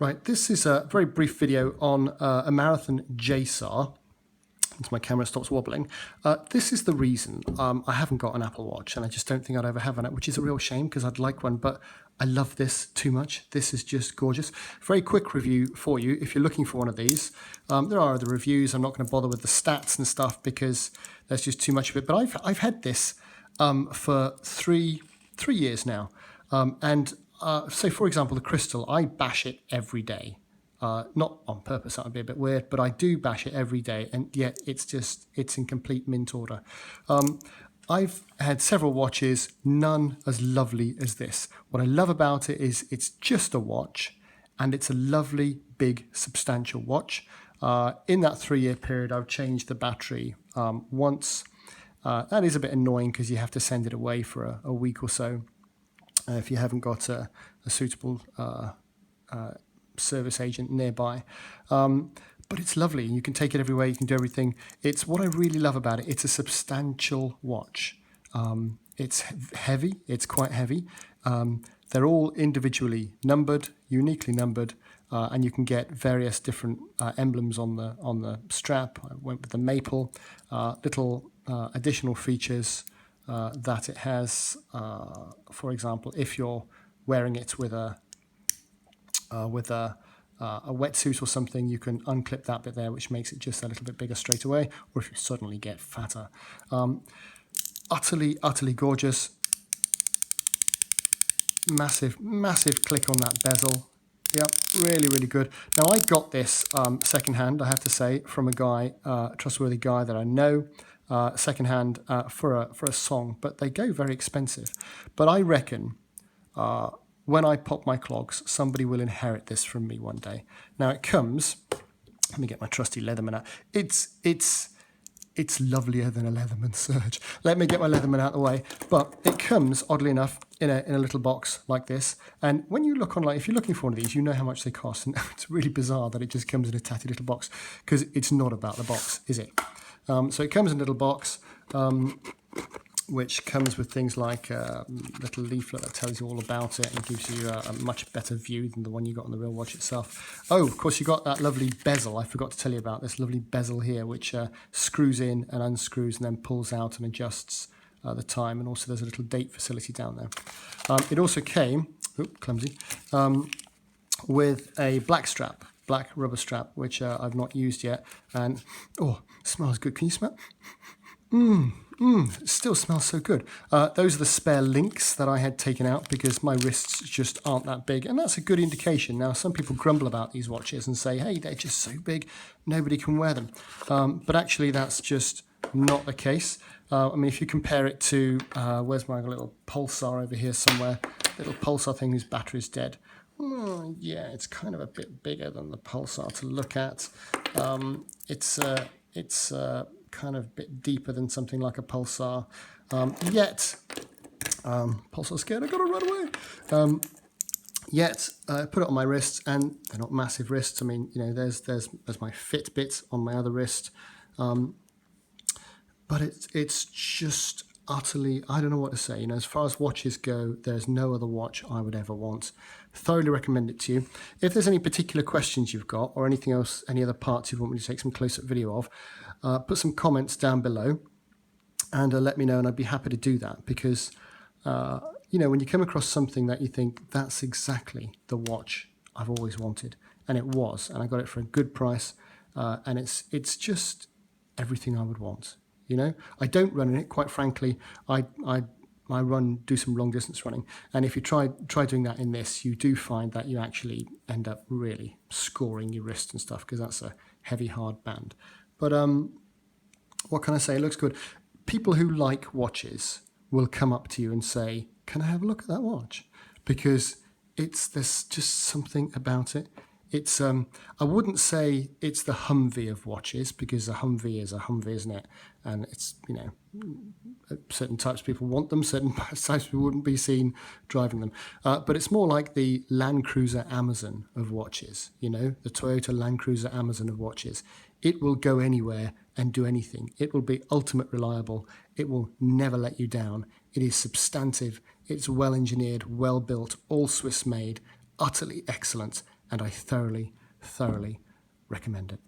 Right, this is a very brief video on a marathon JSAR. Once my camera stops wobbling. This is the reason I haven't got an Apple Watch, and I just don't think I'd ever have one, which is a real shame because I'd like one, but I love this too much. This is just gorgeous. Very quick review for you if you're looking for one of these. There are other reviews. I'm not going to bother with the stats and stuff because there's just too much of it, but I've had this for three years now. So for example, the crystal, I bash it every day. Not on purpose, that would be a bit weird, but I do bash it every day, and yet it's in complete mint order. I've had several watches, none as lovely as this. What I love about it is it's just a watch, and it's a lovely, big, substantial watch. In that 3-year period, I've changed the battery once. That is a bit annoying because you have to send it away for a week or so if you haven't got a suitable service agent nearby, but it's lovely. You can take it everywhere, you can do everything. It's what I really love about it. It's a substantial watch. It's heavy, it's quite heavy. They're all individually numbered, uniquely numbered, and you can get various different emblems on the strap. I went with the maple, little additional features that it has. For example, if you're wearing it with a wetsuit or something, you can unclip that bit there, which makes it just a little bit bigger straight away, or if you suddenly get fatter. Utterly gorgeous. Massive click on that bezel. Yep, really good. Now I got this secondhand, I have to say, from a guy, a trustworthy guy that I know, secondhand for a song, but they go very expensive. But I reckon when I pop my clogs, somebody will inherit this from me one day. Now it comes, let me get my trusty Leatherman out. It's lovelier than a Leatherman Surge. Let me get my Leatherman out of the way. But it comes, oddly enough, in a little box like this. And when you look online, if you're looking for one of these, you know how much they cost. And it's really bizarre that it just comes in a tatty little box, because it's not about the box, is it? So it comes in a little box, which comes with things like a little leaflet that tells you all about it and gives you a much better view than the one you got on the real watch itself. Oh, of course, you got that lovely bezel. I forgot to tell you about this lovely bezel here, which screws in and unscrews and then pulls out and adjusts the time. And also there's a little date facility down there. It also came, clumsy, with a black rubber strap, which I've not used yet. And, oh, smells good. Can you smell? It still smells so good. Those are the spare links that I had taken out because my wrists just aren't that big, and that's a good indication. Now, some people grumble about these watches and say, hey, they're just so big, nobody can wear them. But actually, that's just not the case. I mean, if you compare it to, where's my little pulsar over here somewhere, little pulsar thing whose battery's dead. Yeah, it's kind of a bit bigger than the pulsar to look at. It's kind of a bit deeper than something like a pulsar, yet pulsar's scared, I gotta run away. Yet I put it on my wrists, and they're not massive wrists. I mean, you know, there's my Fitbit on my other wrist, but it's just utterly, I don't know what to say. You know, as far as watches go, there's no other watch I would ever want. Thoroughly recommend it to you. If there's any particular questions you've got or anything else, any other parts you want me to take some close-up video of, put some comments down below and let me know, and I'd be happy to do that because, you know, when you come across something that you think that's exactly the watch I've always wanted, and it was, and I got it for a good price, and it's just everything I would want. You know, I don't run in it, quite frankly. I do some long distance running, and if you try doing that in this, you do find that you actually end up really scoring your wrist and stuff because that's a heavy, hard band. But what can I say? It looks good. People who like watches will come up to you and say, "Can I have a look at that watch?" Because there's just something about it. It's I wouldn't say it's the Humvee of watches, because a Humvee is a Humvee, isn't it? And it's, you know, certain types of people want them, certain types of people wouldn't be seen driving them. But it's more like the Land Cruiser Amazon of watches, you know, the Toyota Land Cruiser Amazon of watches. It will go anywhere and do anything. It will be ultimate reliable. It will never let you down. It is substantive. It's well engineered, well built, all Swiss made, utterly excellent. and I thoroughly, thoroughly recommend it.